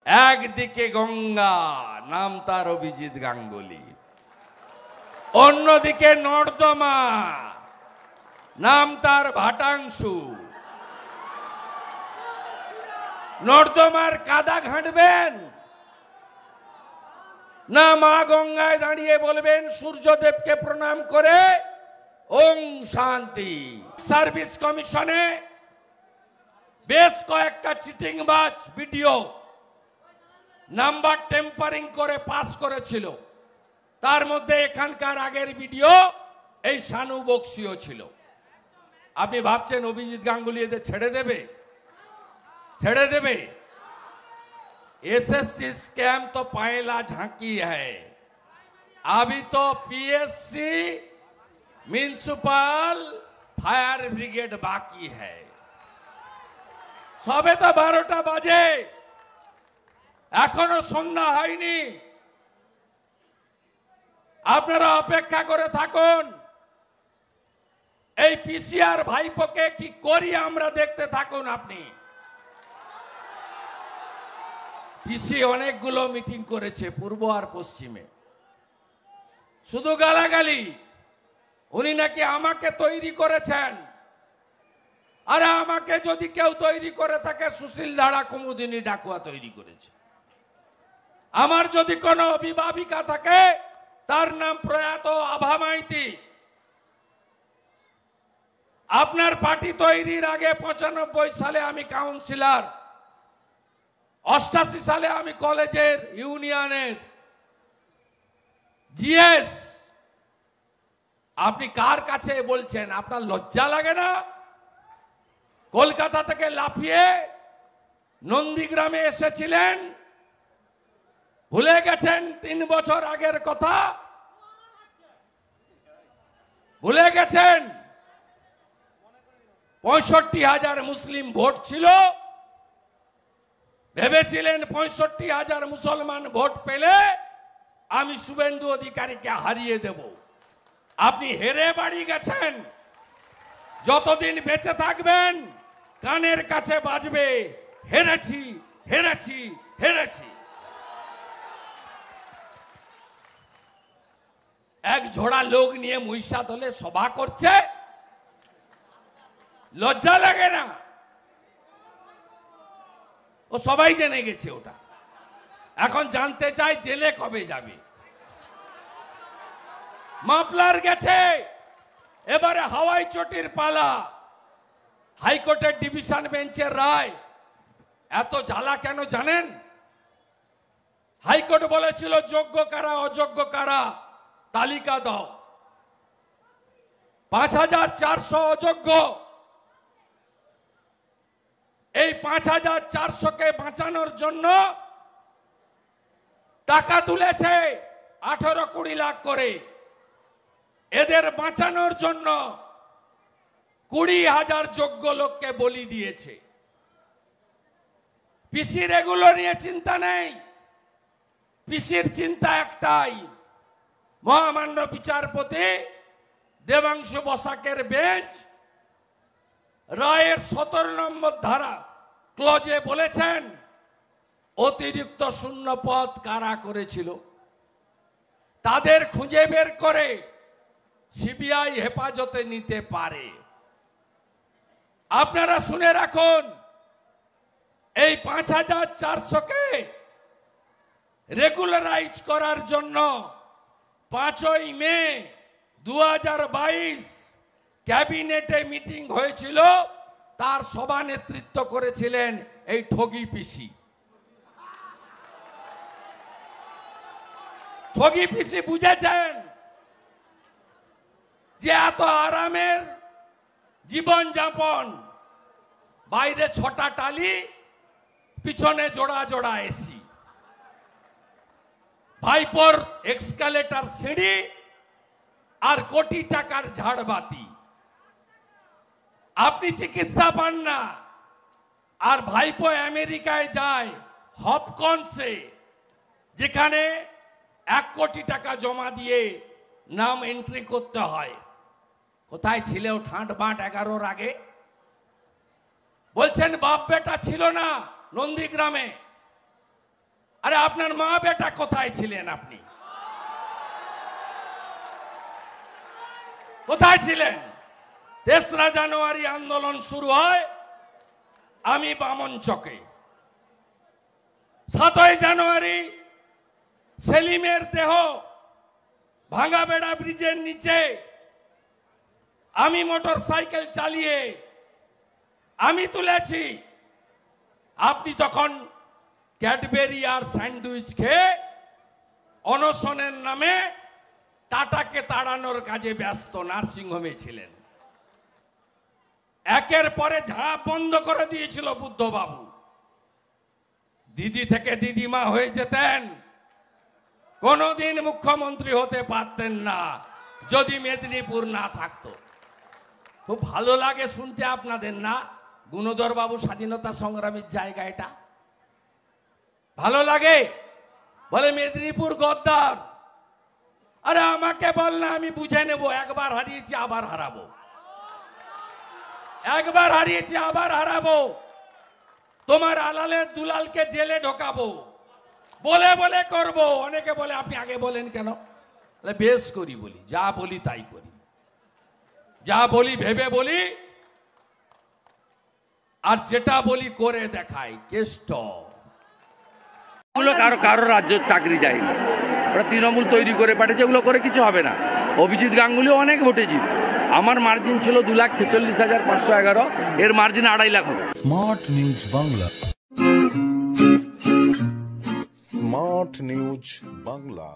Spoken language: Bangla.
একদিকে গঙ্গা, নাম তার অভিজিৎ গাঙ্গুলি, অন্যদিকে নর্দমা, নাম তার ভাটাংশু। নর্দমার কাদা ঘাঁটবেন না মা গঙ্গায় দাঁড়িয়ে বলবেন সূর্যদেবকে প্রণাম করে ওম শান্তি। সার্ভিস কমিশনে বেশ কয়েকটা চিটিংবাজ ভিডিও নাম্বার টেম্পারিং করে পাস করেছিল। তার মধ্যে এখানকার আগের ভিডিও এই শানু বক্সিও ছিল। আপনি ভাবছেন অভিজিৎ গাঙ্গুলি এদের ছেড়ে দেবে? ছেড়ে দেবে? एसएससी स्कैम तो पहला झांकी है, अभी तो पीएससी, म्यूनिसिपल, फायर ब्रिगेड बाकी है। सबे तो 12टा बाजे, एखोनो सन्ধ্যা হয়নি। আপনারা অপেক্ষা করে থাকুন। এই পিসিআর ভাইপোকে কি করি আমরা দেখতে থাকুন। আপনি পিসি অনেকগুলো মিটিং করেছে পূর্ব আর পশ্চিমে, শুধু গালাগালি। উনি নাকি আমাকে তৈরি করেছেন। আরে আমাকে যদি কেউ তৈরি করে থাকে সুশীল ধারা কুমুদিনী ডাকুয়া তৈরি করেছে। আমার যদি কোনো অভিভাবিকা থাকে তার নাম প্রয়াত আভা মাইতি। আপনার পার্টি তৈরির আগে 95 সালে আমি কাউন্সিলর, 88 সালে আমি কলেজের ইউনিয়নের জিএস। আপনি কার কাছে বলছেন? আপনার লজ্জা লাগে না? কলকাতা থেকে লাফিয়ে নন্দীগ্রামে এসেছিলেন, ভুলে গেছেন 3 বছর আগের কথা? ভুলে গেছেন? 65,000 মুসলিম ভোট ছিল। ভেবেছিলেন 65,000 মুসলমান ভোট পেলে আমি শুভেন্দু অধিকারীকে হারিয়ে দেব। আপনি হেরে বাড়ি গেছেন। যতদিন বেঁচে থাকবেন কানের কাছে বাজবে, হেরেছি হেরেছি হেরেছি। এক ঝোড়া লোক নিয়ে মহিষাদলে সভা করছে, লজ্জা লাগে না? ও সবাই জেনে গেছে ওটা। এখন জানতে চাই জেলে কবে যাবে। মাফলার গেছে, এবারে হাওয়াই চটির পালা। হাইকোর্টের ডিভিশন বেঞ্চের রায়। এত জ্বালা কেন জানেন? হাইকোর্ট বলেছিল যোগ্য কারা অযোগ্য কারা তালিকা দাও। 5,400 অযোগ্য। এই 5,400কে বাঁচানোর জন্য টাকা তুলেছে 18-20 লাখ করে। এদের বাঁচানোর জন্য 20,000 যোগ্য লোককে বলি দিয়েছে। পিসির এগুলো নিয়ে চিন্তা নেই। পিসির চিন্তা একটাই, মহামান্য বিচারপতি দেবাংশু বসাকের বেঞ্চ রায়ের 17 নম্বর ধারা ক্লজে বলেছেন অতিরিক্ত শূন্য পদ কারা করেছিল তাদের খুঁজে বের করে সিবিআই হেফাজতে নিতে পারে। আপনারা শুনে রাখুন, এই 5,400কে রেগুলারাইজ করার জন্য 5ই মে 2022 ক্যাবিনেটে মিটিং হয়েছিল। তার সভানেতৃত্ব করেছিলেন এই ঠগি পিসি। ঠগি পিসি বুঝেছেন যে এত আরামের জীবন যাপন, বাইরে 6টা টালি, পিছনে জোড়া জোড়া এসি, ভাইপোর এক্সকালেটর সিঁড়ি আর কোটি টাকার ঝাড়বাতি। আপনি চিকিৎসা পান না, আর ভাইপো আমেরিকায় যায় হপকনসে, যেখানে 1 কোটি টাকা জমা দিয়ে নাম এন্ট্রি করতে হয়। কোথায় ছিল ঠাঁট বাঁট 11-র আগে? বলছেন বাপ বেটা ছিল না নন্দীগ্রামে। আরে আপনার মা বেটা কোথায় ছিলেন? আপনি কোথায় ছিলেন? 3রা জানুয়ারি আন্দোলন শুরু হয়, আমি বামন চকে। 7ই জানুয়ারি সেলিমের দেহ ভাঙাবেড়া ব্রিজের নিচে আমি মোটর সাইকেল চালিয়ে আমি তুলেছি। আপনি তখন ক্যাডবেরি আর স্যান্ডউইচ খেয়ে অনশনের নামে টাটাকে তাড়ানোর কাজে ব্যস্ত নার্সিংহোমে ছিলেন। একের পরে ঝাঁপ বন্ধ করে দিয়েছিল বুদ্ধবাবু। দিদি থেকে দিদিমা হয়ে যেতেন, কোনোদিন মুখ্যমন্ত্রী হতে পারতেন না যদি মেদিনীপুর না থাকতো। খুব ভালো লাগে শুনতে আপনাদের না? গুণধর বাবু স্বাধীনতা সংগ্রামীর জায়গা এটা ভালো লাগে? বলে মেদিনীপুর গদ্দার। আরে আমাকে বল না, আমি বুঝে নেব। একবার হারিয়েছি আবার হারাবো, একবার হারিয়েছি আবার হারাবো। তোমার আলালের দুলালকে জেলে ঢোকাবো, বলে বলে করব। অনেকে বলে আপনি আগে বলেন কেন? বেশ করি, বলি যা বলি তাই করি, যা বলি ভেবে বলি, আর যেটা বলি করে দেখাই। কেষ্ট কারো রাজ্য চাকরি যায়নি, ওরা তৃণমূল তৈরি করে পাঠিয়েছে, এগুলো করে কিছু হবে না। অভিজিৎ গাঙ্গুলি অনেক ভোটে জিতবে। আমার মার্জিন ছিল 2,46,511, এর মার্জিন 2.5 লাখ হবে। Smart news Bangla, smart news Bangla.